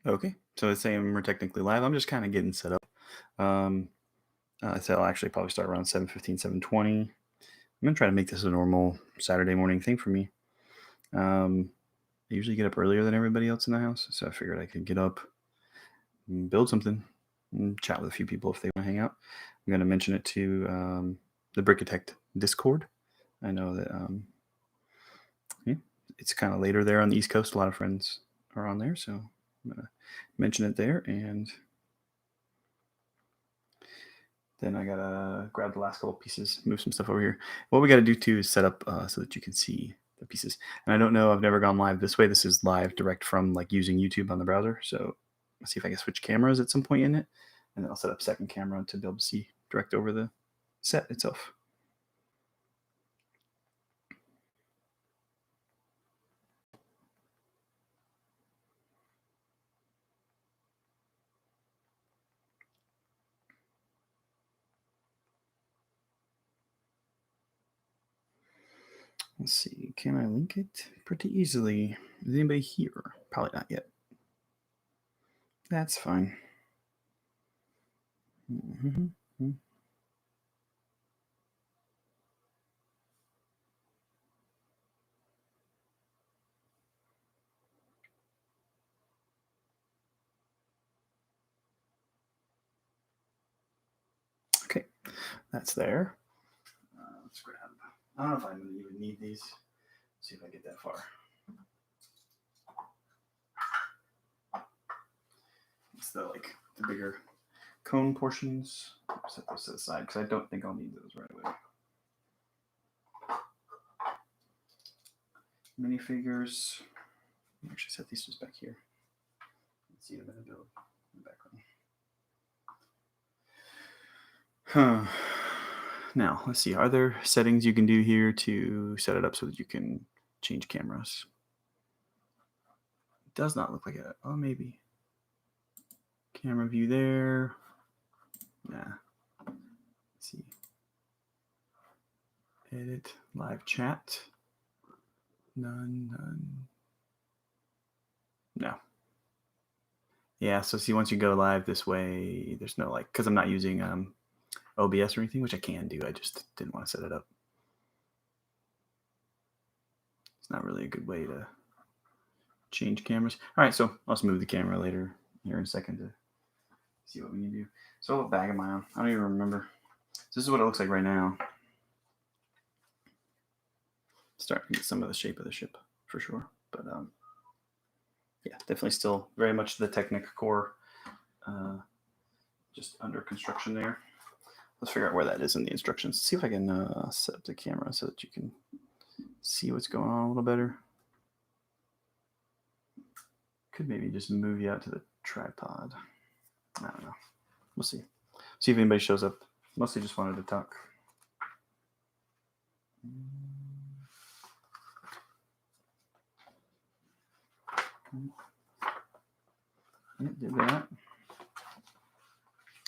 Okay, so it's saying we're technically live. I'm just kind of getting set up. Um, so I'll actually probably start around 7:15, 7:20. I'm gonna try to make this a normal Saturday morning thing for me. I usually get up earlier than everybody else in the house, so I figured I could get up, and build something, and chat with a few people if they want to hang out. I'm gonna mention it to the Brickitect Discord. I know that yeah, it's kind of later there on the East Coast. A lot of friends are on there, so I'm gonna mention it there, and then I gotta grab the last couple pieces, move some stuff over here. What we gotta do too is set up so that you can see the pieces. And I don't know, I've never gone live this way. This is live direct from like using YouTube on the browser. So let's see if I can switch cameras at some point in it, and then I'll set up second camera to be able to see direct over the set itself. Let's see, can I link it pretty easily? Is anybody here? Probably not yet. That's fine. Mm-hmm. Okay, that's there. Let's grab. I don't know if I'm gonna even need these. Let's see if I get that far. It's the bigger cone portions. Set those to the side because I don't think I'll need those right away. Minifigures. Actually, set these just back here. Let's see them in the build in the background. Huh. Now, let's see. Are there settings you can do here to set it up so that you can change cameras? It does not look like it. Oh, maybe. Camera view there. Nah. Let's see. Edit live chat. None. No. Yeah, so see, once you go live this way, there's no because I'm not using OBS or anything, which I can do. I just didn't want to set it up. It's not really a good way to change cameras. All right, so I'll just move the camera later here in a second to see what we need to do. So what bag am I on? I don't even remember. So this is what it looks like right now. Starting to get some of the shape of the ship for sure, but yeah, definitely still very much the Technic core, just under construction there. Let's figure out where that is in the instructions. See if I can set up the camera so that you can see what's going on a little better. Could maybe just move you out to the tripod. I don't know. We'll see. See if anybody shows up. Mostly just wanted to talk. Did that.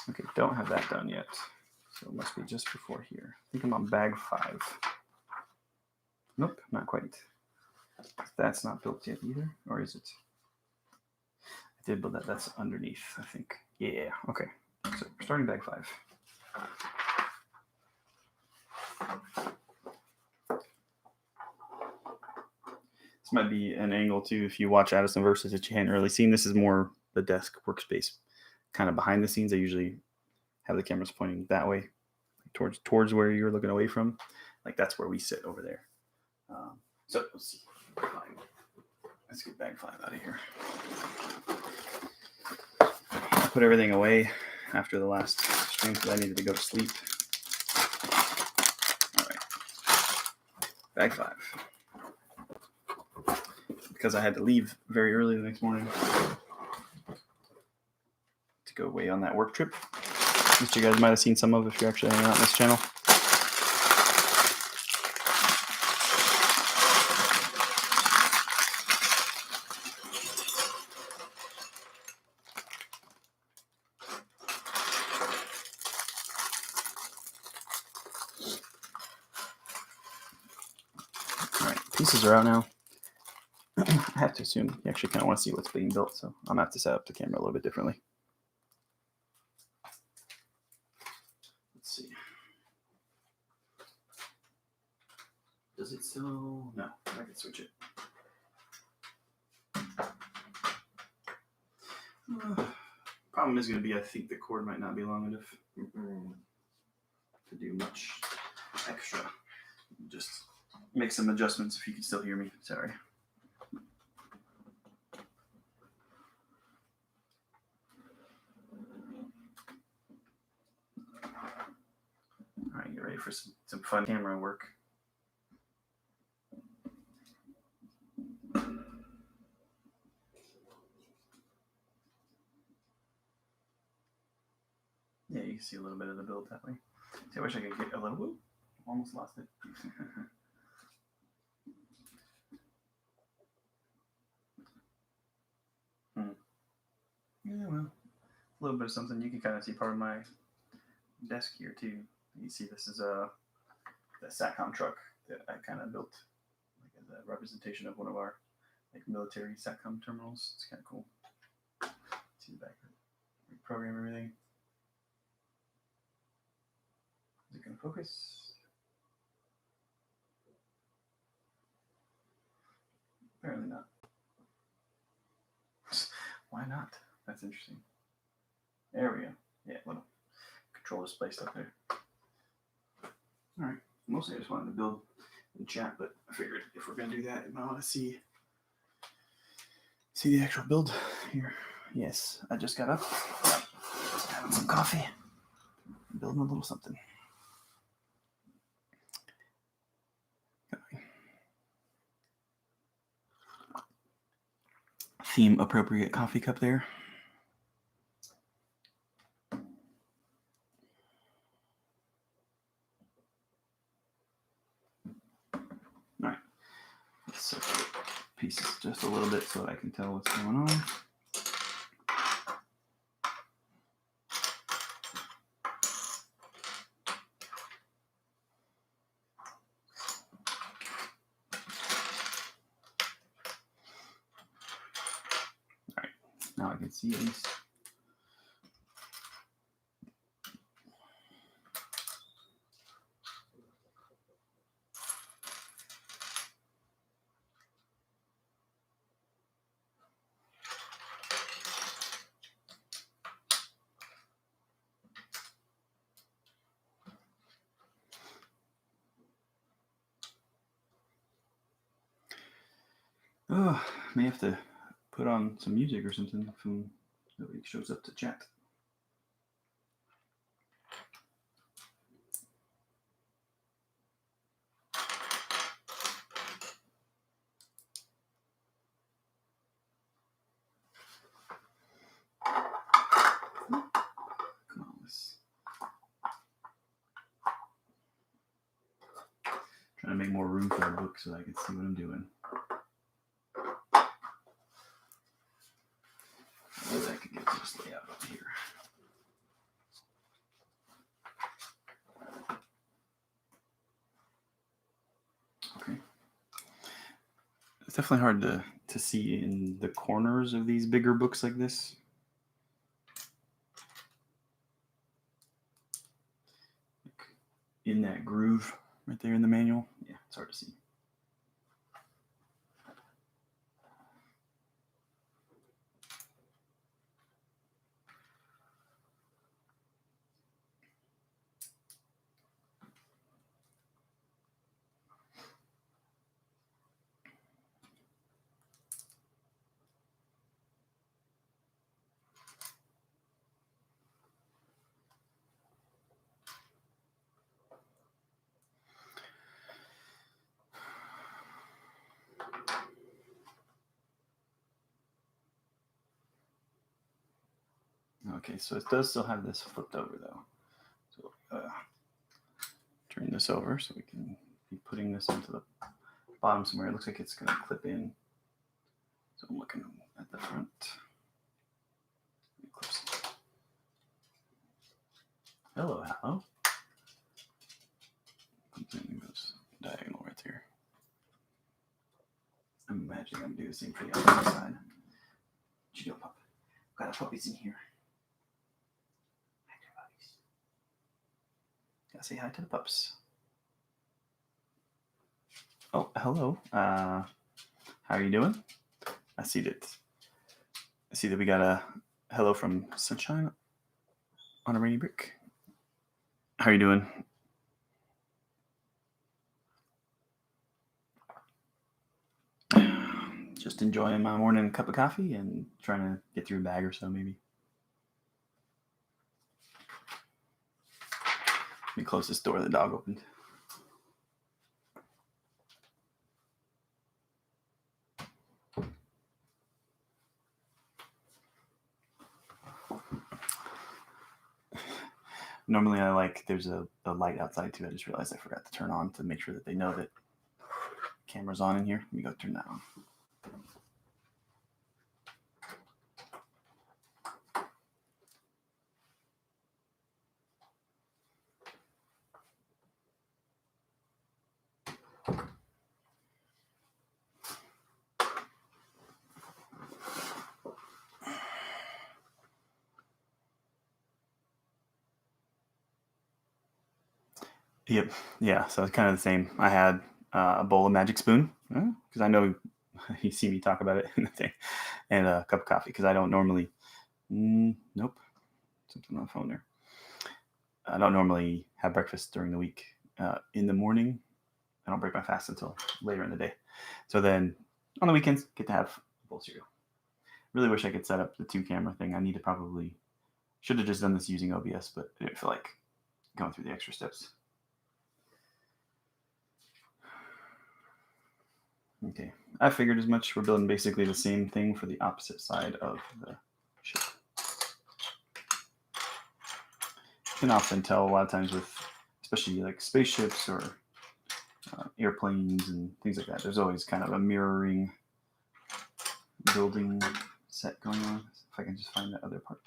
Okay, don't have that done yet. So it must be just before here. I think I'm on bag 5. Nope, not quite. That's not built yet either, or is it? I did build that. That's underneath, I think. Yeah, okay. So we're starting bag 5. This might be an angle too if you watch Addison Versus that you hadn't really seen. This is more the desk workspace, kind of behind the scenes. I usually have the cameras pointing that way, towards where you're looking away from. Like that's where we sit over there. So let's see. Let's get bag 5 out of here. I put everything away after the last stream because I needed to go to sleep. All right, bag 5. Because I had to leave very early the next morning to go away on that work trip, which you guys might have seen some of if you're actually hanging out on this channel. All right, pieces are out now. I have to assume you actually kind of want to see what's being built, so I'm going to have to set up the camera a little bit differently. Let's see. Does it still? No, I can switch it. Problem is going to be, I think the cord might not be long enough to do much extra. Just make some adjustments if you can still hear me. Sorry. All right, get ready for some fun camera work. Yeah, you can see a little bit of the build that way. See, I wish I could get a little. Whoop, almost lost it. Yeah, well, a little bit of something. You can kind of see part of my desk here too. You see, this is the SATCOM truck that I kind of built, like as a representation of one of our military SATCOM terminals. It's kind of cool. See the back, program everything. Is it going to focus? Apparently not. Why not? That's interesting. There we go. Yeah, little controller placed up there. All right. Mostly I just wanted to build and chat, but I figured if we're going to do that, I want to see the actual build here. Yes, I just got up, having some coffee, building a little something. Theme appropriate coffee cup there. All right, let's separate pieces just a little bit so that I can tell what's going on. All right, now I can see at least. Oh, may have to put on some music or something if nobody shows up to chat. Come on, let's trying to make more room for the book so I can see what I'm doing. Maybe I could get this layout up here. Okay. It's definitely hard to see in the corners of these bigger books like this. Like in that groove right there in the manual. Yeah, it's hard to see. Okay, so it does still have this flipped over though. So turn this over so we can be putting this into the bottom somewhere. It looks like it's going to clip in. So I'm looking at the front. Hello, hello. Something goes diagonal right there. I'm imagining I'm doing the same for the other side. What you doing, pup? Got puppies in here. Hi to the puppies. Gotta say hi to the pups. Oh, hello. How are you doing? I see that we got a hello from Sunshine on a rainy brick. How are you doing? Just enjoying my morning cup of coffee and trying to get through a bag or so, maybe. Let me close this door. The dog opened. Normally, there's a light outside too. I just realized I forgot to turn on to make sure that they know that the camera's on in here. Let me go turn that on. Yep. Yeah. So it's kind of the same. I had a bowl of Magic Spoon because I know you see me talk about it in the thing, and a cup of coffee because I don't normally. Nope. Something on the phone there. I don't normally have breakfast during the week. In the morning, I don't break my fast until later in the day. So then on the weekends, get to have a bowl of cereal. Really wish I could set up the 2-camera thing. I need to probably should have just done this using OBS, but I didn't feel like going through the extra steps. Okay, I figured as much. We're building basically the same thing for the opposite side of the ship. You can often tell a lot of times with, especially like spaceships or airplanes and things like that, there's always kind of a mirroring building set going on. If I can just find that other part.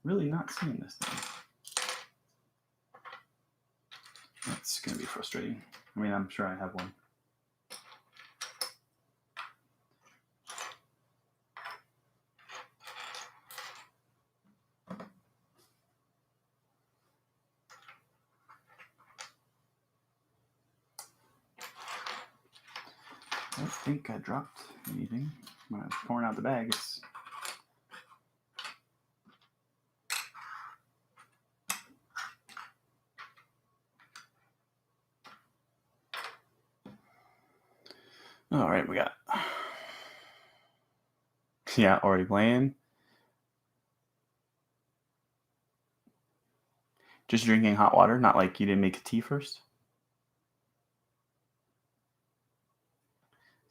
Really not seeing this thing. That's going to be frustrating. I mean, I'm sure I have one. I don't think I dropped anything when I was pouring out the bag. All right, we got. Yeah, already playing. Just drinking hot water, not like you didn't make a tea first.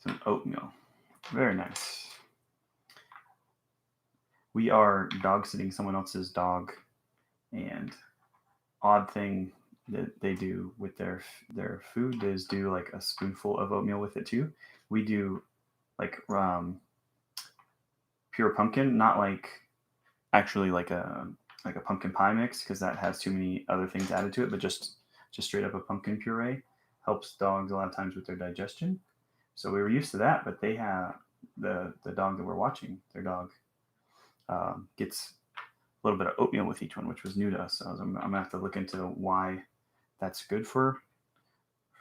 Some oatmeal. Very nice. We are dog sitting someone else's dog, and odd thing that they do with their food is do like a spoonful of oatmeal with it too. We do like pure pumpkin, not like actually like a pumpkin pie mix because that has too many other things added to it, but just straight up a pumpkin puree helps dogs a lot of times with their digestion. So we were used to that, but they have the dog that we're watching, their dog gets a little bit of oatmeal with each one, which was new to us. So I'm gonna have to look into why that's good for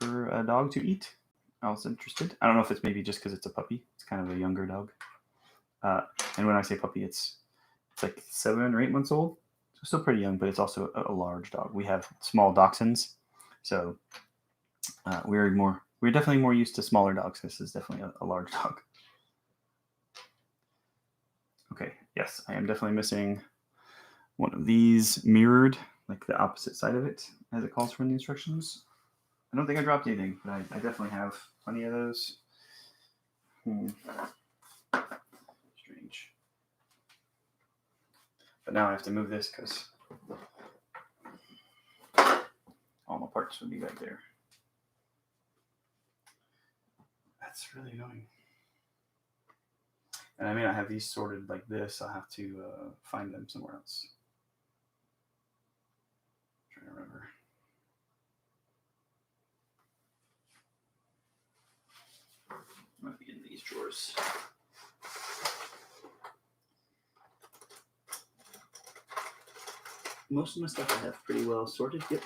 a dog to eat. I was interested. I don't know if it's maybe just because it's a puppy. It's kind of a younger dog. And when I say puppy, it's like 7 or 8 months old. So still pretty young, but it's also a large dog. We have small dachshunds, so we're definitely more used to smaller dogs. This is definitely a large dog. Okay, yes, I am definitely missing one of these mirrored, like the opposite side of it, as it calls for in the instructions. I don't think I dropped anything, but I definitely have plenty of those. Strange. But now I have to move this because parts would be right there. That's really annoying. And I may not have these sorted like this. I'll have to find them somewhere else. I'm trying to remember. Might be in these drawers. Most of my stuff I have pretty well sorted. Yep.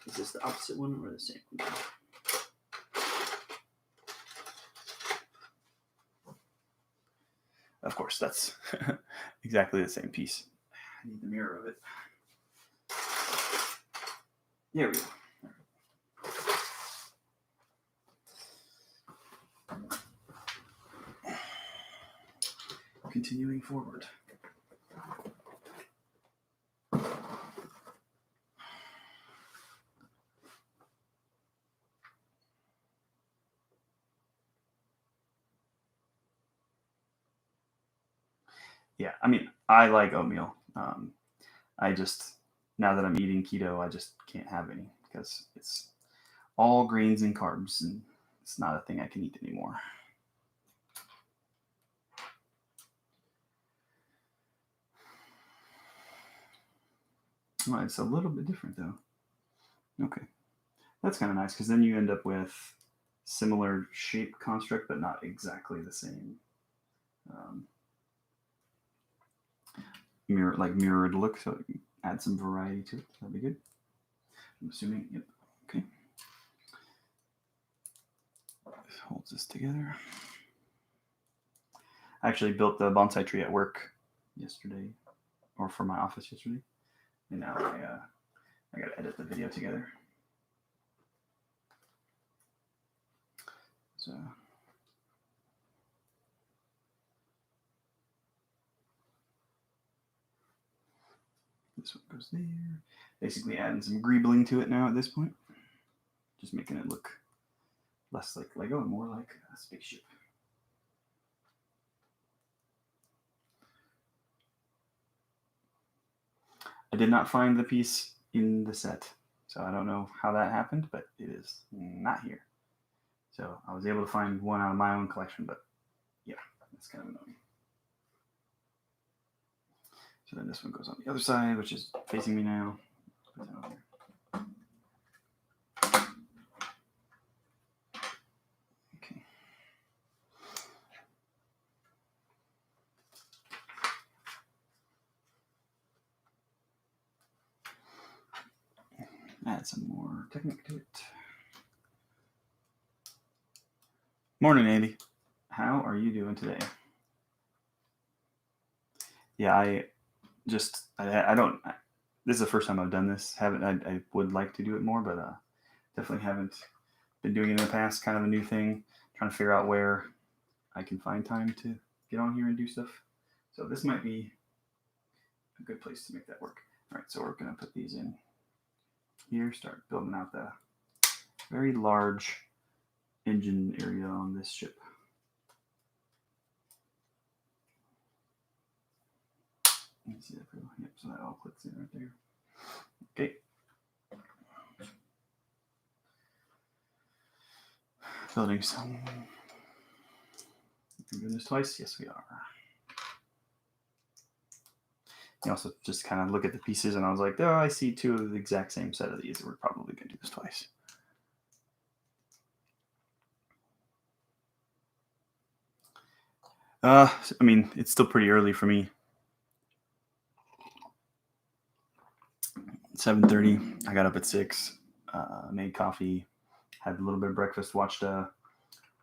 Is this the opposite one or the same one? Of course, that's exactly the same piece. I need the mirror of it. There we go. Continuing forward. Yeah, I mean, I like oatmeal. I just, now that I'm eating keto, I just can't have any because it's all grains and carbs, and it's not a thing I can eat anymore. Oh, it's a little bit different though. Okay, that's kind of nice because then you end up with similar shape construct, but not exactly the same. Mirrored look, so add some variety to it. That'd be good. I'm assuming. Yep. Okay. This holds this together. I actually built the bonsai tree at work yesterday, or for my office yesterday, and now I got to edit the video together. So. This one goes there. Basically adding some greebling to it now at this point. Just making it look less like Lego and more like a spaceship. I did not find the piece in the set, so I don't know how that happened, but it is not here. So I was able to find one out of my own collection, but yeah, that's kind of annoying. So then this one goes on the other side, which is facing me now. Put that on here. Okay. Add some more technique to it. Morning, Andy. How are you doing today? Yeah, I don't. This is the first time I've done this. I would like to do it more, but definitely haven't been doing it in the past. Kind of a new thing. Trying to figure out where I can find time to get on here and do stuff. So this might be a good place to make that work. All right, so we're gonna put these in here. Start building out the very large engine area on this ship. Let me see that. Yep, so that all clicks in right there. Okay. Building some. We're doing this twice? Yes, we are. You also just kind of look at the pieces, and I was like, oh, I see two of the exact same set of these. We're probably going to do this twice. I mean, it's still pretty early for me. 7:30. I got up at 6. Made coffee. Had a little bit of breakfast. Watched a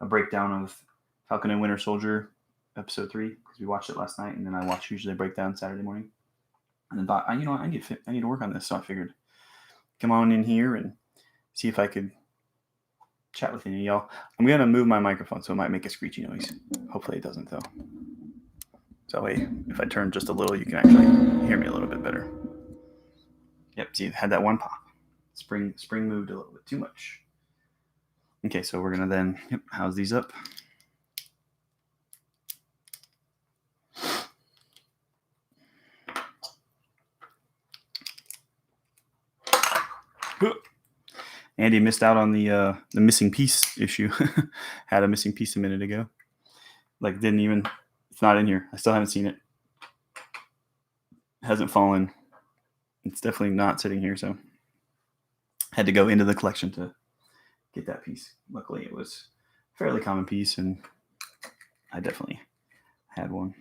breakdown of Falcon and Winter Soldier episode 3 because we watched it last night, and then I watch usually a breakdown Saturday morning. And then thought, I need to work on this, so I figured come on in here and see if I could chat with any of y'all. I'm gonna move my microphone so it might make a screechy noise. Hopefully it doesn't though. So that way, if I turn just a little, you can actually hear me a little bit better. Yep, see, had that one pop. Spring moved a little bit too much. Okay, so we're gonna then house these up. Andy missed out on the missing piece issue. Had a missing piece a minute ago. Like didn't even. It's not in here. I still haven't seen it. Hasn't fallen. It's definitely not sitting here. So had to go into the collection to get that piece. Luckily, it was a fairly common piece, and I definitely had one.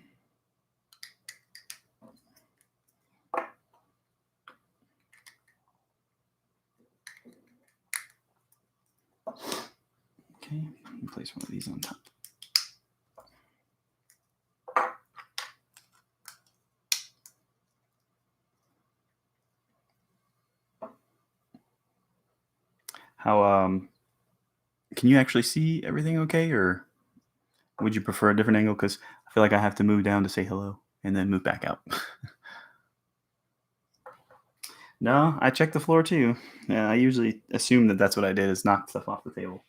Okay, place one of these on top. How can you actually see everything okay, or would you prefer a different angle? Because I feel like I have to move down to say hello and then move back out. No, I checked the floor too. Yeah, I usually assume that that's what I did is knock stuff off the table.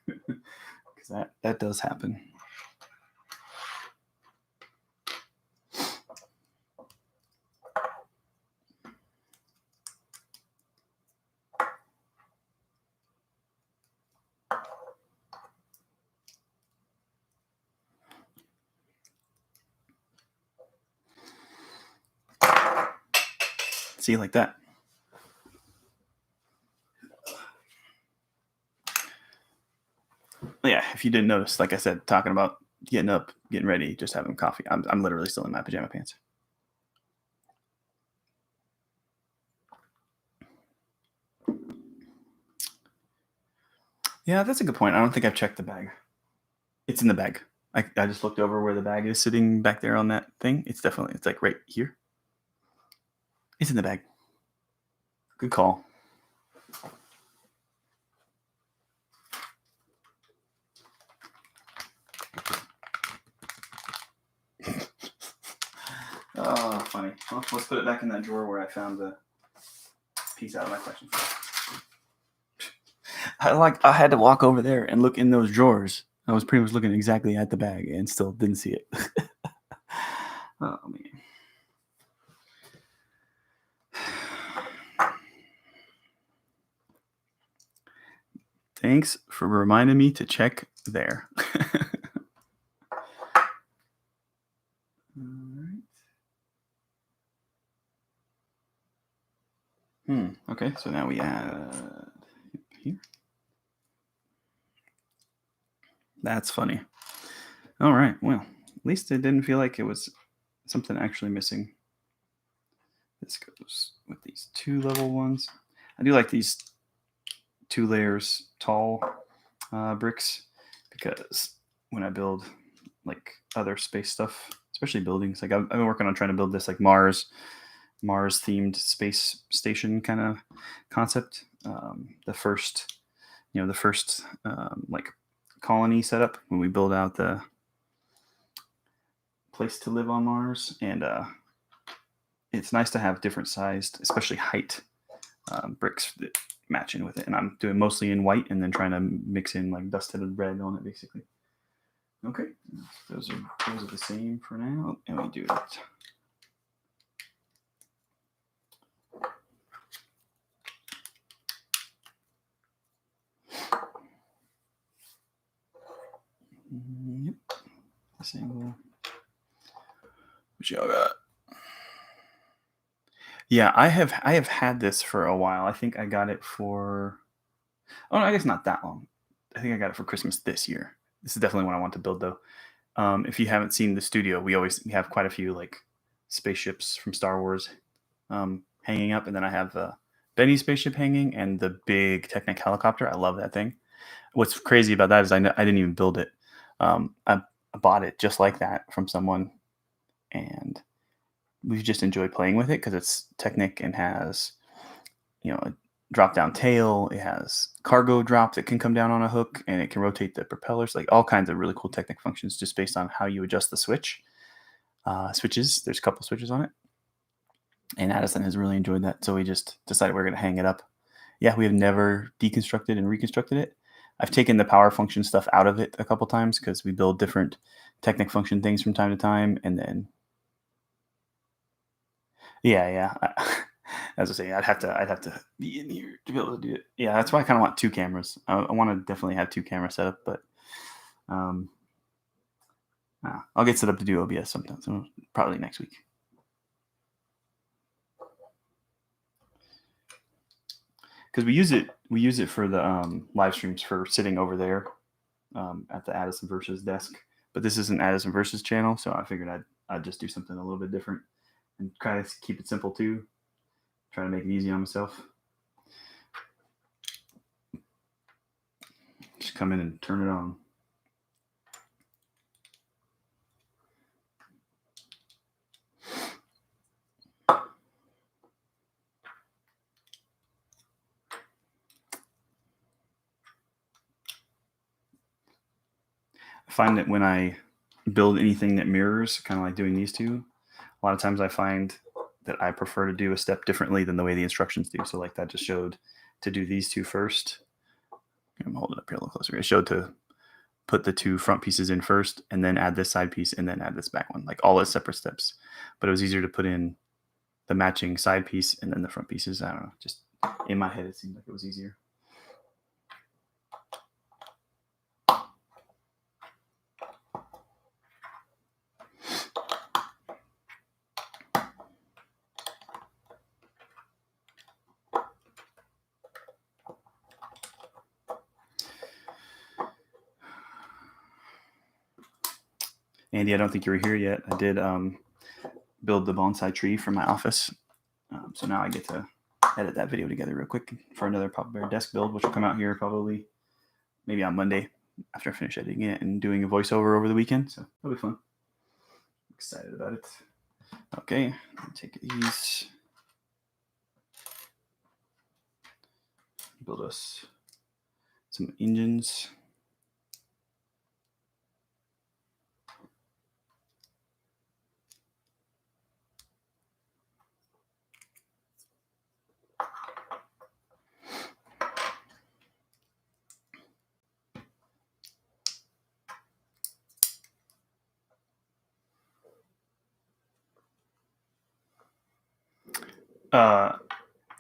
Because that does happen. See, like that. Yeah, if you didn't notice, like I said, talking about getting up, getting ready, just having coffee. I'm literally still in my pajama pants. Yeah, that's a good point. I don't think I've checked the bag. It's in the bag. I just looked over where the bag is sitting back there on that thing. It's like right here. It's in the bag. Good call. Oh, funny. Well, let's put it back in that drawer where I found the piece out of my collection. I had to walk over there and look in those drawers. I was pretty much looking exactly at the bag and still didn't see it. Oh man. Thanks for reminding me to check there. Okay, so now we add here. That's funny. All right, well, at least it didn't feel like it was something actually missing. This goes with these 2-level ones. I do like these 2 layers tall bricks because when I build like other space stuff, especially buildings, like I've been working on trying to build this like Mars themed space station kind of concept. The first like colony setup when we build out the place to live on Mars, and it's nice to have different sized, especially height bricks that match in with it. And I'm doing mostly in white and then trying to mix in like dusted red on it, basically. Okay, those are the same for now, and we do it. Yep, this angle. What y'all got? Yeah, I have had this for a while. I think I got it for. Oh, no, I guess not that long. I think I got it for Christmas this year. This is definitely one I want to build, though. If you haven't seen the studio, we have quite a few like spaceships from Star Wars hanging up, and then I have the Benny spaceship hanging and the big Technic helicopter. I love that thing. What's crazy about that is I didn't even build it. I bought it just like that from someone, and we've just enjoyed playing with it because it's Technic and has a drop down tail. It has cargo drop that can come down on a hook, and it can rotate the propellers, like all kinds of really cool Technic functions just based on how you adjust the switches. There's a couple switches on it, and Addison has really enjoyed that, so we just decided we're going to hang it up. Yeah, we have never deconstructed and reconstructed it. I've taken the power function stuff out of it a couple times because we build different Technic function things from time to time, and then yeah. As I say, I'd have to be in here to be able to do it. Yeah, that's why I kind of want two cameras. I want to definitely have two cameras set up, but um, I'll get set up to do OBS sometime. So probably next week. Because we use it for the live streams for sitting over there at the Addison versus desk. But this is an Addison versus channel, so I figured I'd just do something a little bit different and try to keep it simple too. Try to make it easy on myself. Just come in and turn it on. I find that when I build anything that mirrors, kind of like doing these two, a lot of times I find that I prefer to do a step differently than the way the instructions do. So like that just showed to do these two first. I'm holding it up here a little closer. It showed to put the two front pieces in first and then add this side piece and then add this back one, like all as separate steps. But it was easier to put in the matching side piece and then the front pieces. I don't know, just in my head it seemed like it was easier. Andy, I don't think you were here yet. I did build the bonsai tree for my office. So now I get to edit that video together real quick for another Papa Bear desk build, which will come out here probably maybe on Monday after I finish editing it and doing a voiceover over the weekend. So that'll be fun. Excited about it. Okay, take these. Build us some engines.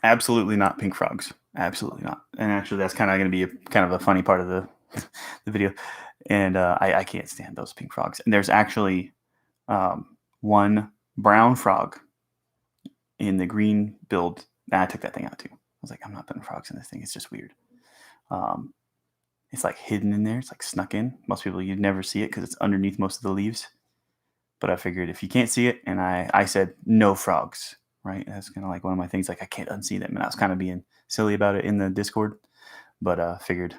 Absolutely not pink frogs. Absolutely not. And actually, that's kind of going to be kind of a funny part of the video. And I can't stand those pink frogs. And there's actually one brown frog in the green build. And I took that thing out too. I was like, I'm not putting frogs in this thing. It's just weird. It's like hidden in there. It's like snuck in. Most people, you'd never see it because it's underneath most of the leaves. But I figured if you can't see it, and I said no frogs, right? That's kind of like one of my things. Like I can't unsee them, and I was kind of being silly about it in the Discord, but figured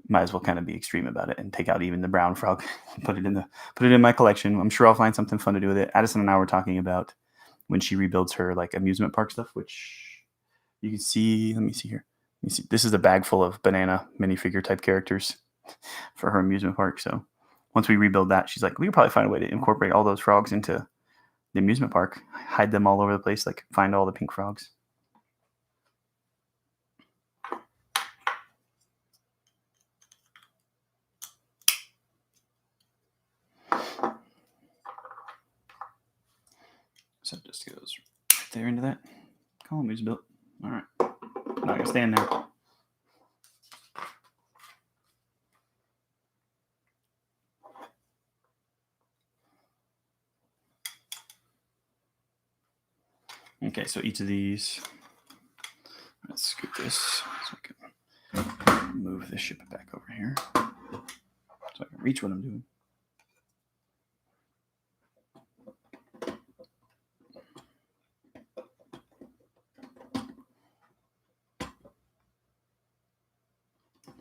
might as well kind of be extreme about it and take out even the brown frog, put it in my collection. I'm sure I'll find something fun to do with it. Addison and I were talking about when she rebuilds her like amusement park stuff, which you can see. Let me see here. Let me see. This is a bag full of banana minifigure type characters for her amusement park. So once we rebuild that, she's like, we could probably find a way to incorporate all those frogs into the amusement park, hide them all over the place, like find all the pink frogs. So it just goes right there into that. Column is built. All right. I'm not going to stand there. Okay, so each of these, let's scoot this so I can move this, ship it back over here so I can reach what I'm doing.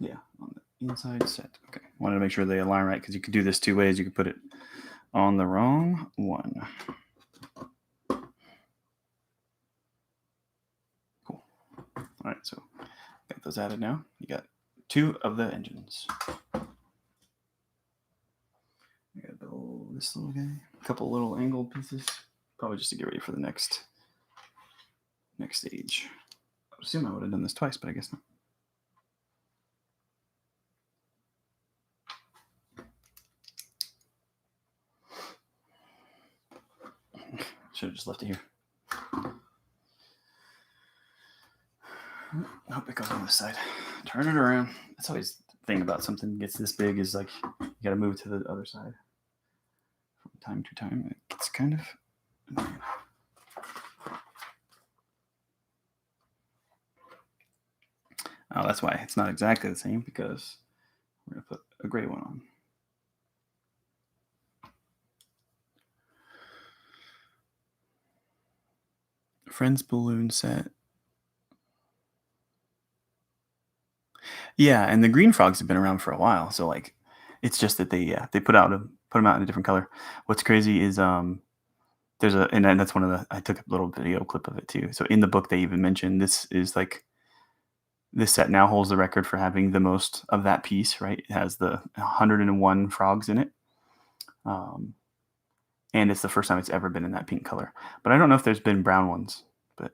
Yeah, on the inside set. Okay, wanted to make sure they align right because you could do this two ways. You could put it on the wrong one. Cool. All right, so got those added now. You got two of the engines. I gotta build this little guy. A couple little angled pieces, probably just to get ready for the next stage. I would assume I would have done this twice, but I guess not. Should have just left it here. Nope, it goes on this side. Turn it around. That's always the thing about something that gets this big is like you got to move to the other side from time to time. It gets kind of annoying. Oh, that's why it's not exactly the same, because we're going to put a gray one on. Friends balloon set. Yeah, and the green frogs have been around for a while, so like it's just that they put them out in a different color. What's crazy is there's a and that's one of the I took a little video clip of it too. So in the book they even mentioned this is like this set now holds the record for having the most of that piece, right? It has the 101 frogs in it. And it's the first time it's ever been in that pink color. But I don't know if there's been brown ones, but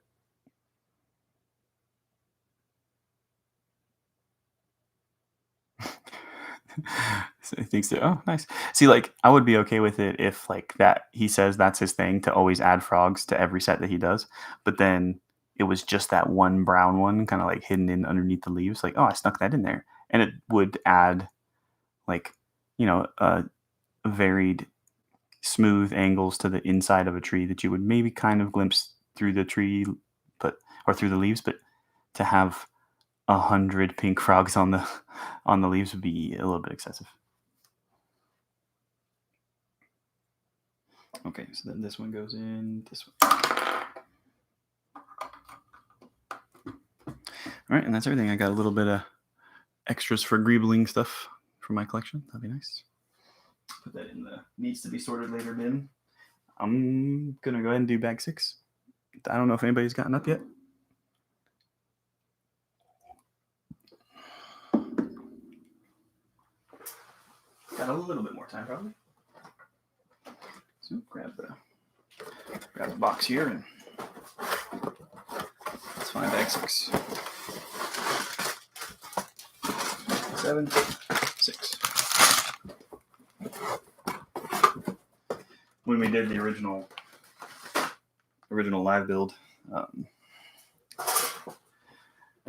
so I think so. Oh, nice. See, like I would be okay with it if like that he says that's his thing to always add frogs to every set that he does, but then it was just that one brown one kind of like hidden in underneath the leaves. Like, oh, I snuck that in there, and it would add like varied smooth angles to the inside of a tree that you would maybe kind of glimpse through the tree, or through the leaves, but to have 100 pink frogs on the leaves would be a little bit excessive. Okay, so then this one goes in this way. All right, and that's everything. I got a little bit of extras for greebling stuff for my collection. That'd be nice. Put that in the needs to be sorted later bin. I'm gonna go ahead and do bag 6. I don't know if anybody's gotten up yet. Got a little bit more time probably. So grab the box here and let's find bag 6. 7, 6. When we did the original live build, I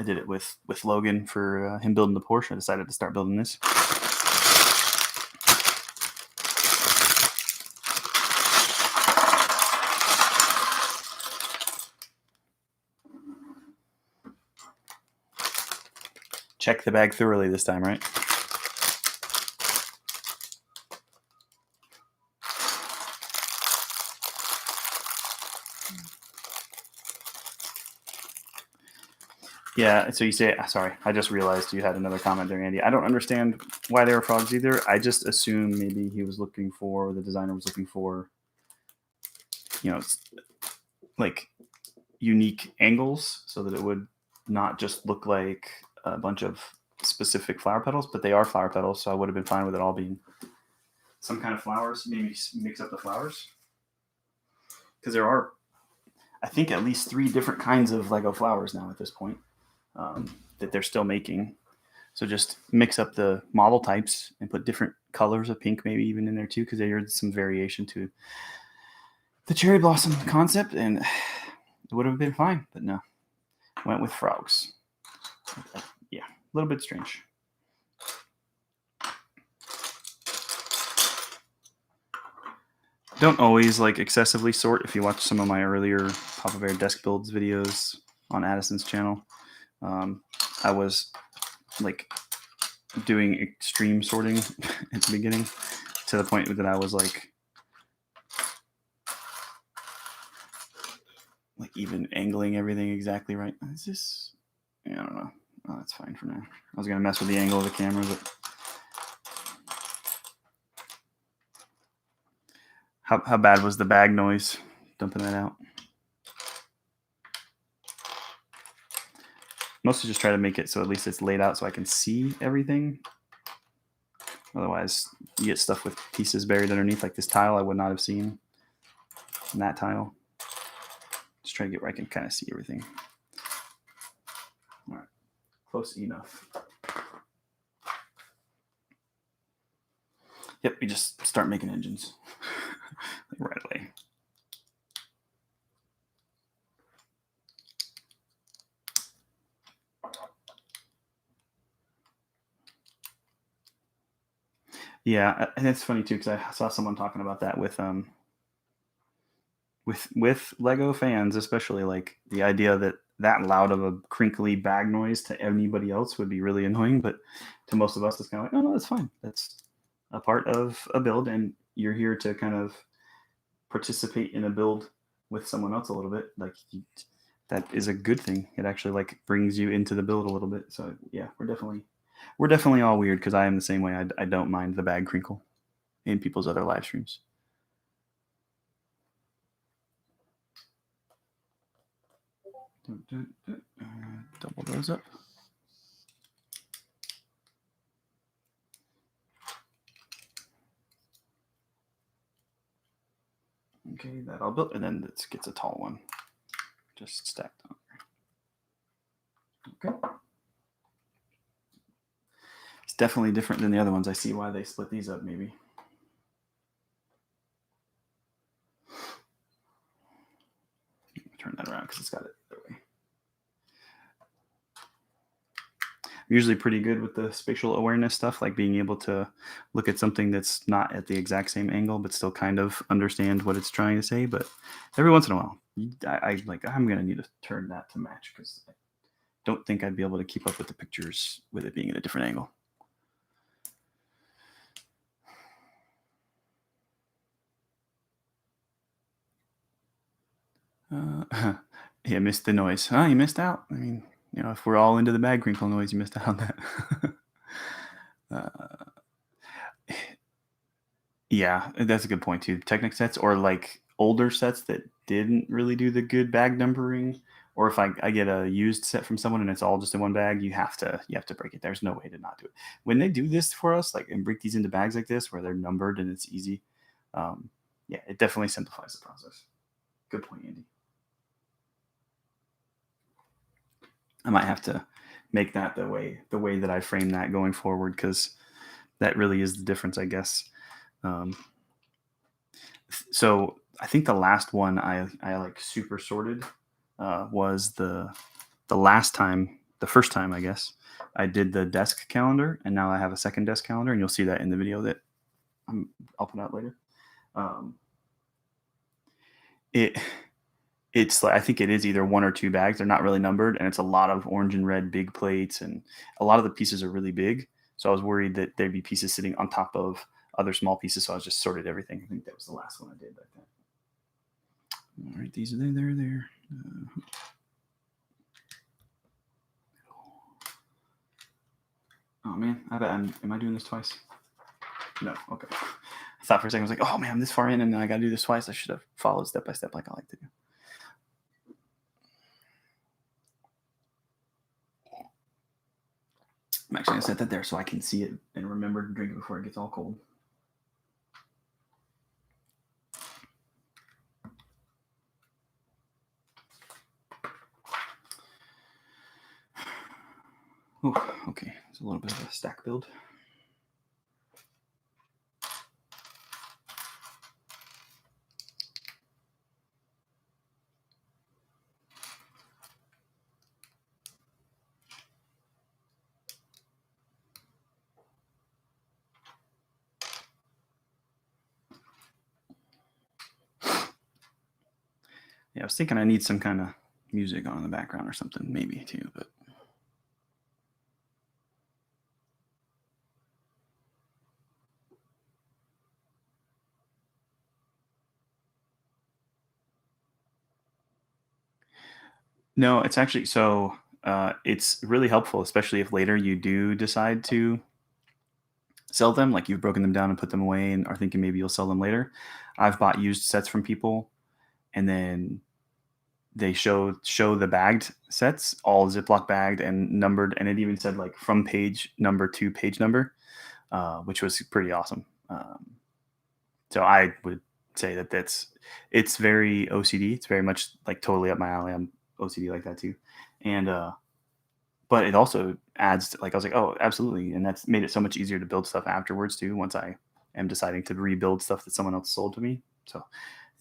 did it with Logan for him building the Porsche. I decided to start building this. Check the bag thoroughly this time, right? Yeah, so you say, sorry, I just realized you had another comment there, Andy. I don't understand why they were frogs either. I just assume maybe he was looking for, the designer was looking for, like unique angles so that it would not just look like a bunch of specific flower petals, but they are flower petals, so I would have been fine with it all being some kind of flowers. Maybe mix up the flowers. Because there are, I think, at least 3 different kinds of LEGO flowers now at this point. That they're still making. So just mix up the model types and put different colors of pink maybe even in there too, because there's some variation to the cherry blossom concept, and it would have been fine, but no. Went with frogs. Yeah, a little bit strange. Don't always like excessively sort. If you watch some of my earlier Papa Bear desk builds videos on Addison's channel, I was like doing extreme sorting at the beginning to the point that I was like even angling everything exactly right. Is this? Yeah, I don't know. Oh, that's fine for now. I was gonna mess with the angle of the camera, but how bad was the bag noise? Dumping that out. Mostly just try to make it so at least it's laid out so I can see everything. Otherwise, you get stuff with pieces buried underneath, like this tile I would not have seen in that tile. Just try to get where I can kind of see everything. All right, close enough. Yep, we just start making engines right away. Yeah, and it's funny too because I saw someone talking about that with Lego fans, especially like the idea that that loud of a crinkly bag noise to anybody else would be really annoying, but to most of us, it's kind of like, oh no, that's fine. That's a part of a build, and you're here to kind of participate in a build with someone else a little bit. Like that is a good thing. It actually like brings you into the build a little bit. So yeah, we're definitely all weird because I am the same way. I don't mind the bag crinkle in people's other live streams. Double those up. Okay, that all built, and then this gets a tall one, just stacked on. Okay, it's definitely different than the other ones. I see why they split these up. Maybe. Turn that around because it's got it that way. I'm usually pretty good with the spatial awareness stuff, like being able to look at something that's not at the exact same angle, but still kind of understand what it's trying to say. But every once in a while, I'm gonna need to turn that to match because I don't think I'd be able to keep up with the pictures with it being at a different angle. Yeah, missed the noise. Huh? You missed out. I mean, if we're all into the bag crinkle noise, you missed out on that. uh, yeah, that's a good point too. Technic sets or like older sets that didn't really do the good bag numbering, or if I get a used set from someone and it's all just in one bag, you have to break it. There's no way to not do it. When they do this for us, like and break these into bags like this where they're numbered and it's easy, um, yeah, it definitely simplifies the process. Good point, Andy. I might have to make that the way that I frame that going forward because that really is the difference, I guess. Um, so I think the last one I like super sorted was the last time, the first time I guess I did the desk calendar, and now I have a second desk calendar, and you'll see that in the video that I'll put out later. Um, it It's like I think it is either one or two bags. They're not really numbered, and it's a lot of orange and red big plates, and a lot of the pieces are really big. So I was worried that there'd be pieces sitting on top of other small pieces. So I was just sorted everything. I think that was the last one I did like that. All right, these are there. Oh man, I bet am I doing this twice? No. Okay. I thought for a second I was like, oh man, I'm this far in, and I got to do this twice. I should have followed step by step like I like to do. I'm actually gonna set that there so I can see it and remember to drink it before it gets all cold. Ooh, okay, it's a little bit of a stack build. Yeah, I was thinking I need some kind of music on in the background or something, maybe too, but no, it's actually so it's really helpful, especially if later you do decide to sell them, like you've broken them down and put them away and are thinking maybe you'll sell them later. I've bought used sets from people and then they show the bagged sets all Ziploc bagged and numbered, and it even said like from page number to page number, which was pretty awesome. So I would say that it's very OCD. It's very much like totally up my alley. I'm OCD like that too, and but it also adds to, like I was like, oh, absolutely, and that's made it so much easier to build stuff afterwards too. Once I am deciding to rebuild stuff that someone else sold to me, so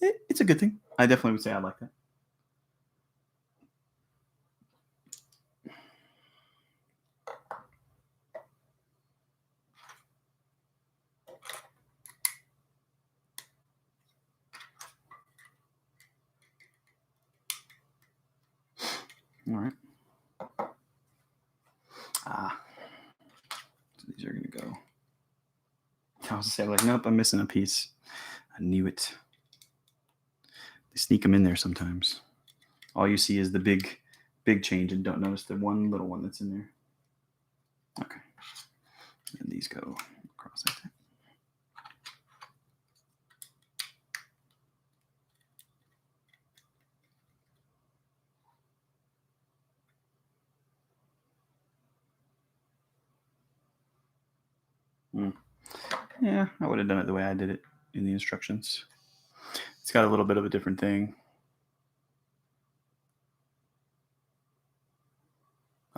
it's a good thing. I definitely would say I like that. All right. So these are going to go. I was say, like, nope, I'm missing a piece. I knew it. They sneak them in there sometimes. All you see is the big change and don't notice the one little one that's in there. Okay. And these go across like that. Yeah, I would have done it the way I did it in the instructions. It's got a little bit of a different thing.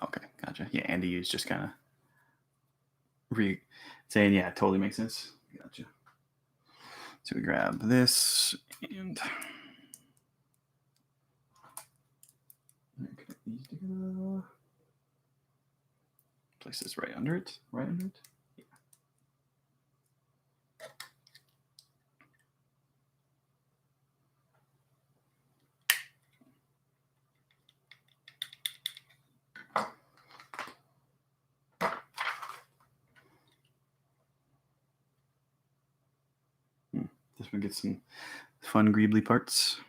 Okay, gotcha. Yeah, Andy was just kind of saying, yeah, it totally makes sense. Gotcha. So we grab this and connect these together. Place this right under it. Right under it. Yeah. This one gets some fun greebly parts.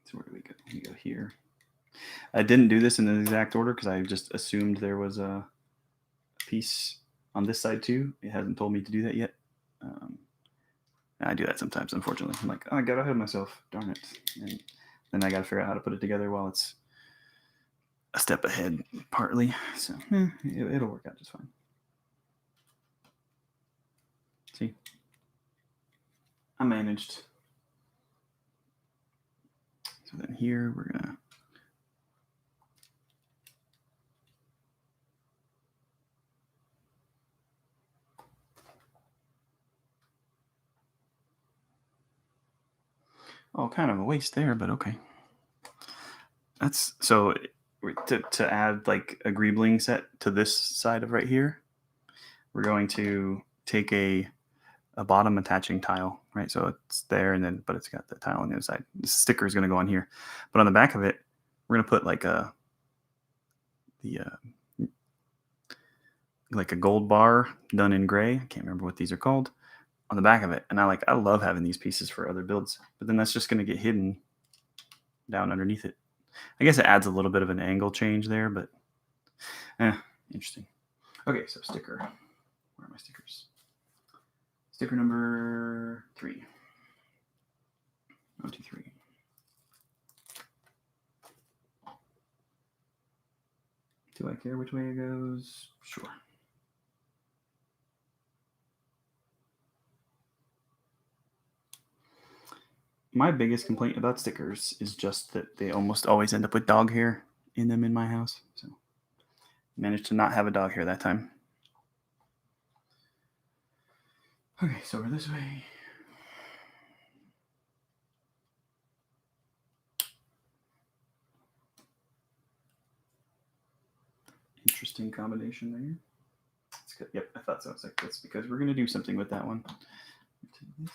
So where do we go? We go here. I didn't do this in the exact order because I just assumed there was a piece on this side too. It hasn't told me to do that yet. I do that sometimes, unfortunately. I'm like, oh, I got ahead of myself. Darn it. And then I got to figure out how to put it together while it's a step ahead, partly. So it'll work out just fine. See? I managed. So then here we're going to kind of a waste there, but okay. That's so to add like a greebling set to this side of right here, we're going to take a bottom attaching tile, right? So it's there, and then but it's got the tile on the other side. The sticker is going to go on here, but on the back of it, we're going to put like a gold bar done in gray. I can't remember what these are called on the back of it, and I love having these pieces for other builds, but then that's just going to get hidden down underneath it. I guess it adds a little bit of an angle change there, but interesting. Okay, so sticker. Where are my stickers? Sticker number 3. 1, 2, 3. Do I care which way it goes? Sure. My biggest complaint about stickers is just that they almost always end up with dog hair in them in my house. So managed to not have a dog hair that time. Okay, so we're this way. Interesting combination there. It's good. Yep, I thought so. It's like that's because we're going to do something with that one. Take this.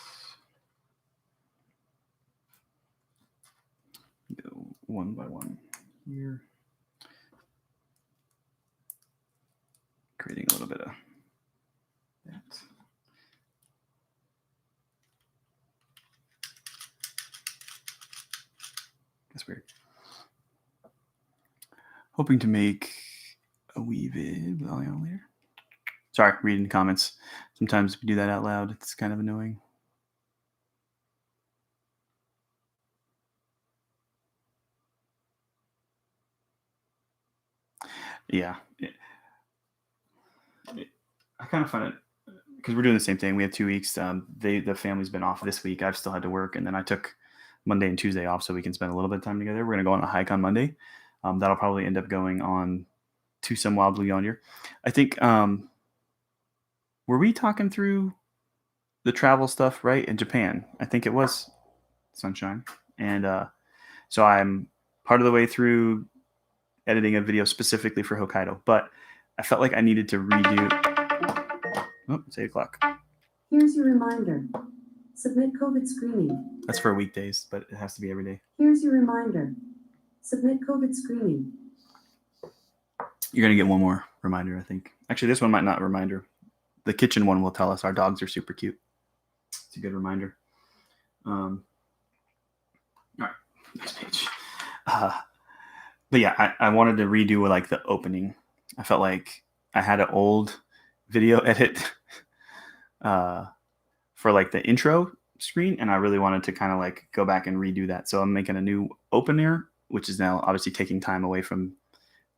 Go one by one here. Creating a little bit of that. That's weird. Hoping to make a wee vid later. Sorry, reading the comments. Sometimes we do that out loud. It's kind of annoying. Yeah. I kind of find it because we're doing the same thing. We have 2 weeks. The family's been off this week. I've still had to work, and then I took Monday and Tuesday off so we can spend a little bit of time together. We're gonna go on a hike on Monday. That'll probably end up going on to some Wild Blue Yonder. I think. Were we talking through the travel stuff right in Japan? I think it was Sunshine, and so I'm part of the way through editing a video specifically for Hokkaido, but I felt like I needed to redo. Oh, it's 8 o'clock. Here's your reminder. Submit COVID screening. That's for weekdays, but it has to be every day. Here's your reminder. Submit COVID screening. You're going to get one more reminder, I think. Actually, this one might not reminder. The kitchen one will tell us our dogs are super cute. It's a good reminder. All right, next page. But yeah, I wanted to redo like the opening. I felt like I had an old video edit for like the intro screen, and I really wanted to kind of like go back and redo that. So I'm making a new opener, which is now obviously taking time away from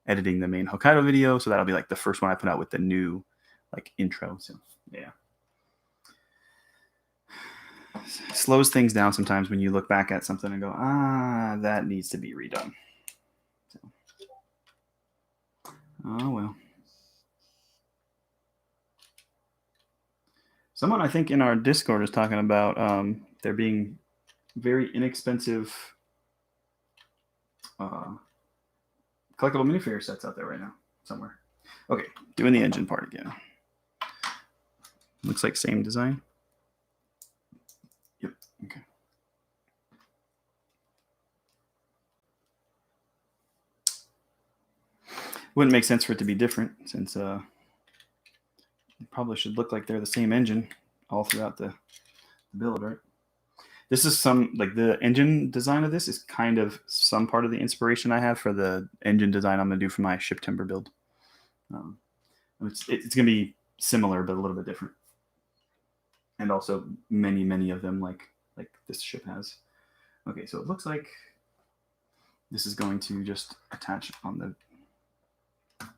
editing the main Hokkaido video. So that'll be like the first one I put out with the new like intro. So yeah. Slows things down sometimes when you look back at something and go, that needs to be redone. So. Oh, well. Someone I think in our Discord is talking about there being very inexpensive collectible minifigure sets out there right now somewhere. Okay, doing the engine part again. Looks like same design. Yep, okay. Wouldn't make sense for it to be different since it probably should look like they're the same engine all throughout the build, right? This is some, like the engine design of this is kind of some part of the inspiration I have for the engine design I'm going to do for my ship timber build. It's going to be similar, but a little bit different. And also many of them like this ship has. Okay, so it looks like this is going to just attach on the,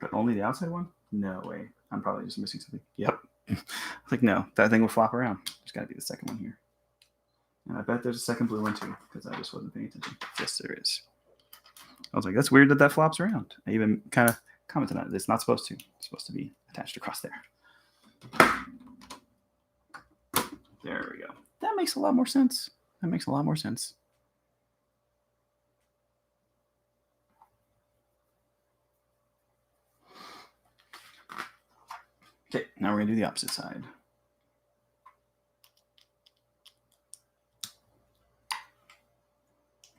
but only the outside one? No way. I'm probably just missing something. Yep. Like, no, that thing will flop around. There's got to be the second one here. And I bet there's a second blue one too, because I just wasn't paying attention. Yes, there is. I was like, that's weird that flops around. I even kind of commented on it. It's not supposed to. It's supposed to be attached across there. There we go. That makes a lot more sense. That makes a lot more sense. Okay, now we're going to do the opposite side.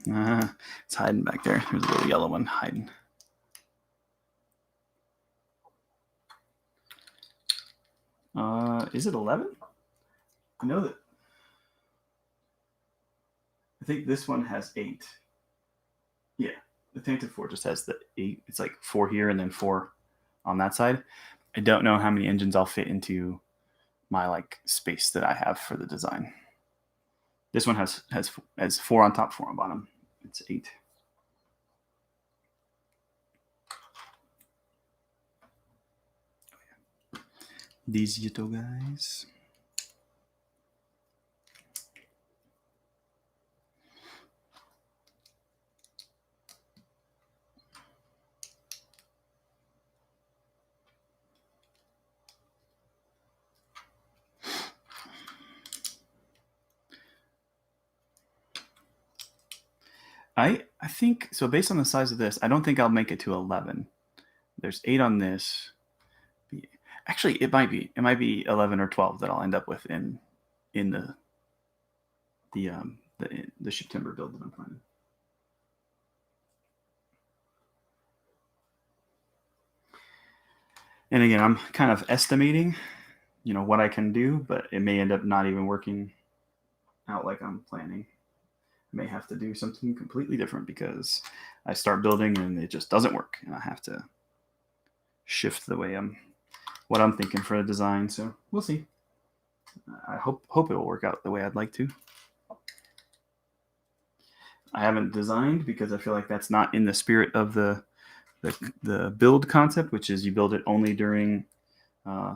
It's hiding back there. There's a little yellow one hiding. Is it 11? I know that. I think this one has 8. Yeah, the Tantive IV just has the 8. It's like 4 here and then 4 on that side. I don't know how many engines I'll fit into my like space that I have for the design. This one has 4 on top, 4 on bottom. It's 8. These little guys. I think, so based on the size of this, I don't think I'll make it to 11. There's 8 on this. Actually, it might be 11 or 12 that I'll end up with in the ship timber build that I'm planning. And again, I'm kind of estimating, what I can do, but it may end up not even working out like I'm planning. I may have to do something completely different because I start building and it just doesn't work, and I have to shift the way what I'm thinking for the design. So we'll see. I hope it will work out the way I'd like to. I haven't designed because I feel like that's not in the spirit of the build concept, which is you build it only during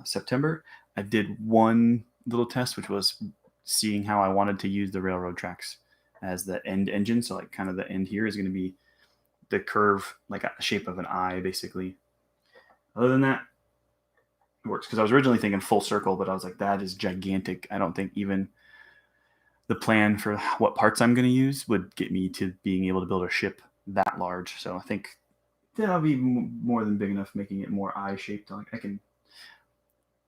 September. I did one little test, which was seeing how I wanted to use the railroad tracks as the end engine. So like kind of the end here is going to be the curve, like a shape of an eye, basically. Other than that, it works. Because I was originally thinking full circle, but I was like, that is gigantic. I don't think even the plan for what parts I'm going to use would get me to being able to build a ship that large. So I think that'll be more than big enough, making it more eye shaped. I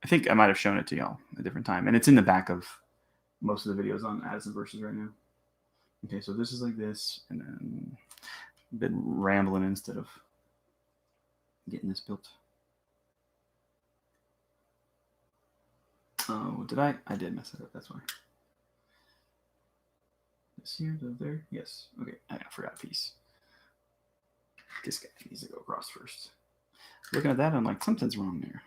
think I might have shown it to y'all a different time, and it's in the back of most of the videos on Addison Versus right now. Okay, so this is like this, and then been rambling instead of getting this built. Oh, did I? I did mess it up. That's why. This here, there. Yes. Okay. I forgot a piece. This guy needs to go across first. Looking at that, I'm like, something's wrong there.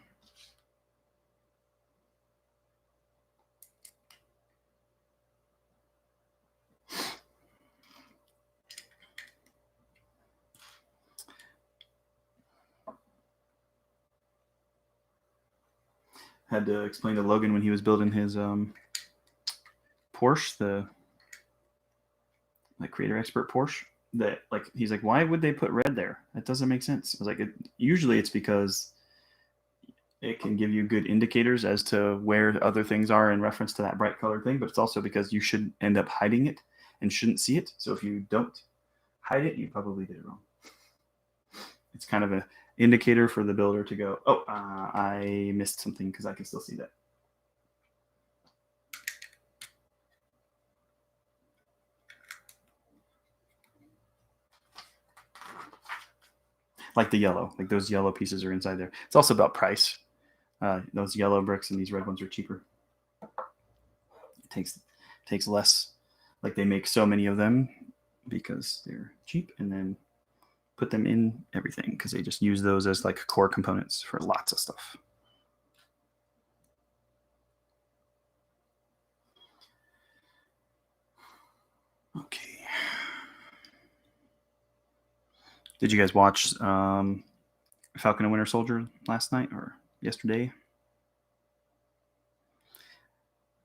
Had to explain to Logan when he was building his Porsche, the creator expert Porsche, that like he's like, why would they put red there? That doesn't make sense. I was like, usually it's because it can give you good indicators as to where other things are in reference to that bright colored thing, but it's also because you should end up hiding it and shouldn't see it. So if you don't hide it, you probably did it wrong. It's kind of an indicator for the builder to go, oh, I missed something because I can still see that. Like the yellow, like those yellow pieces are inside there. It's also about price. Those yellow bricks and these red ones are cheaper. It takes less. Like they make so many of them because they're cheap, and then put them in everything because they just use those as like core components for lots of stuff. Okay. Did you guys watch Falcon and Winter Soldier last night or yesterday?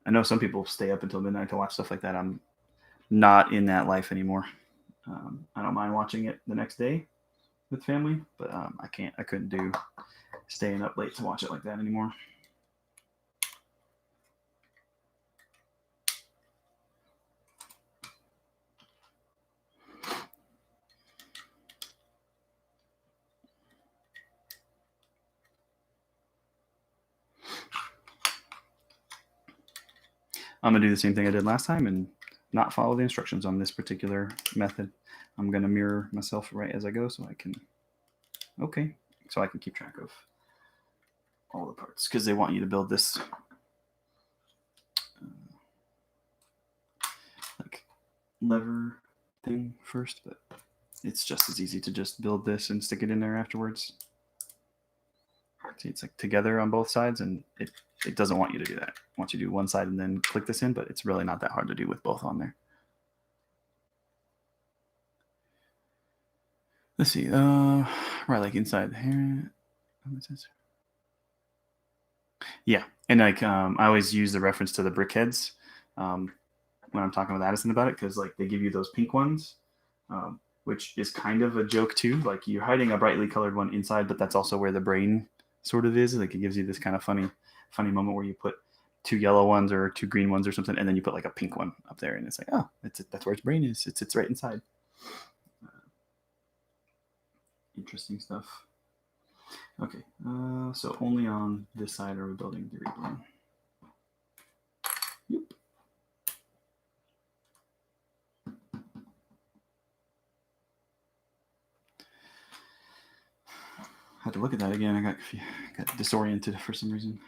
I know some people stay up until midnight to watch stuff like that. I'm not in that life anymore. I don't mind watching it the next day with family, but I couldn't do staying up late to watch it like that anymore. I'm gonna do the same thing I did last time and not follow the instructions on this particular method. I'm gonna mirror myself right as I go so I can keep track of all the parts because they want you to build this like lever thing first, but it's just as easy to just build this and stick it in there afterwards. See, it's like together on both sides, and it doesn't want you to do that. It wants you to do one side and then click this in, but it's really not that hard to do with both on there. Let's see. Right, like inside here. Yeah, and like I always use the reference to the brick heads when I'm talking with Addison about it because like they give you those pink ones, which is kind of a joke too. Like you're hiding a brightly colored one inside, but that's also where the brain sort of is. Like it gives you this kind of funny moment where you put two yellow ones or two green ones or something, and then you put like a pink one up there, and it's like, oh, that's where its brain is. It's right inside. Interesting stuff. Okay, so only on this side are we building the replane. Yep. Had to look at that again. I got disoriented for some reason.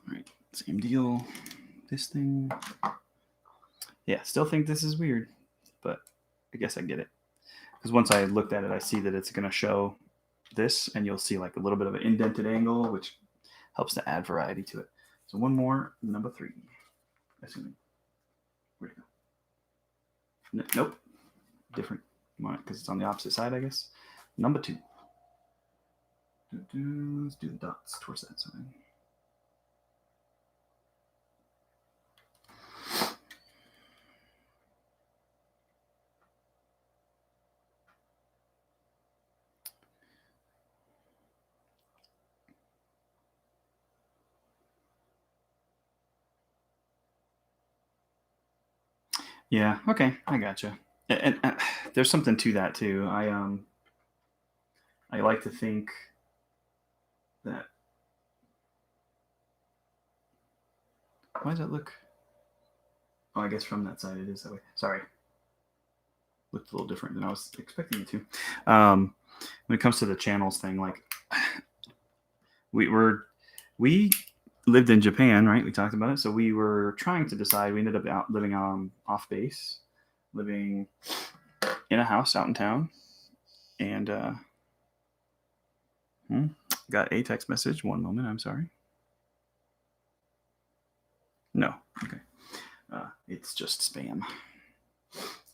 All right, same deal. This thing. Yeah, still think this is weird, but I guess I get it. Because once I looked at it, I see that it's going to show this, and you'll see like a little bit of an indented angle, which helps to add variety to it. So one more, number 3. Assuming. Where'd it go? Nope. Different. Because it's on the opposite side, I guess. Number 2. Let's do the dots towards that side. Yeah. Okay. I gotcha. And there's something to that too. I like to think that. Why does that look? Oh, I guess from that side it is that way. Sorry. Looked a little different than I was expecting it to. When it comes to the channels thing, like we lived in Japan, right? We talked about it. So we were trying to decide. We ended up living off base, living in a house out in town, and got a text message. One moment, I'm sorry. No, okay. It's just spam.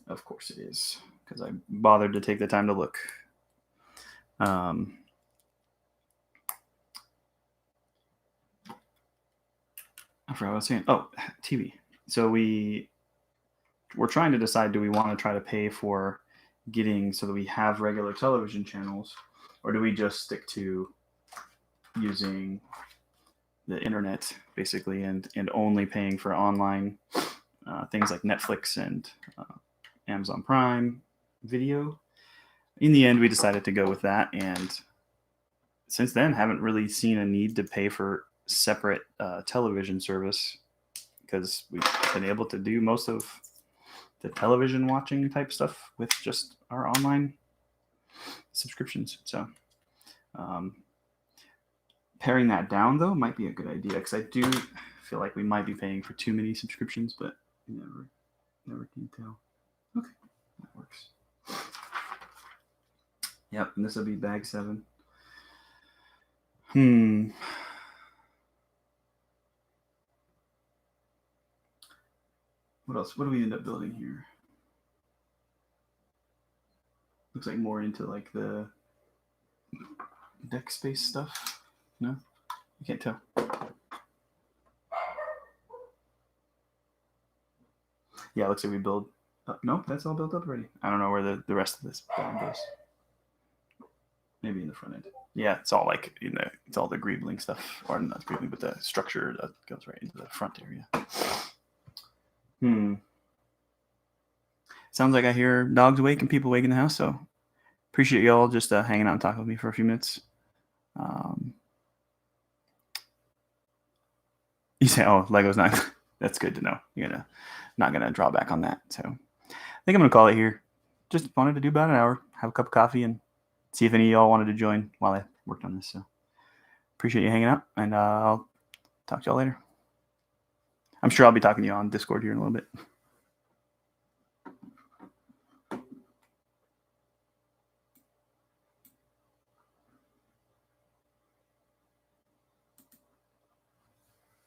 Of course it is, because I bothered to take the time to look. I forgot what I was saying. Oh, TV. So we're trying to decide, do we want to try to pay for getting so that we have regular television channels, or do we just stick to using the internet basically and only paying for online things like Netflix and Amazon Prime Video? In the end, we decided to go with that, and since then haven't really seen a need to pay for separate television service, because we've been able to do most of the television watching type stuff with just our online subscriptions. So paring that down though might be a good idea, because I do feel like we might be paying for too many subscriptions, but you never can tell. Okay, that works. Yep, and this will be bag 7. What else? What do we end up building here? Looks like more into like the deck space stuff. No, I can't tell. Yeah, it looks like we build. Nope, that's all built up already. I don't know where the rest of this goes. Maybe in the front end. Yeah, it's all like it's all the greebling stuff, or not greebling, but the structure that goes right into the front area. Sounds like I hear dogs awake and people awake in the house. So appreciate y'all just hanging out and talking with me for a few minutes. You say, "Oh, Lego's not." That's good to know. You're not gonna draw back on that. So I think I'm gonna call it here. Just wanted to do about an hour, have a cup of coffee, and see if any of y'all wanted to join while I worked on this. So appreciate you hanging out, and I'll talk to y'all later. I'm sure I'll be talking to you on Discord here in a little bit.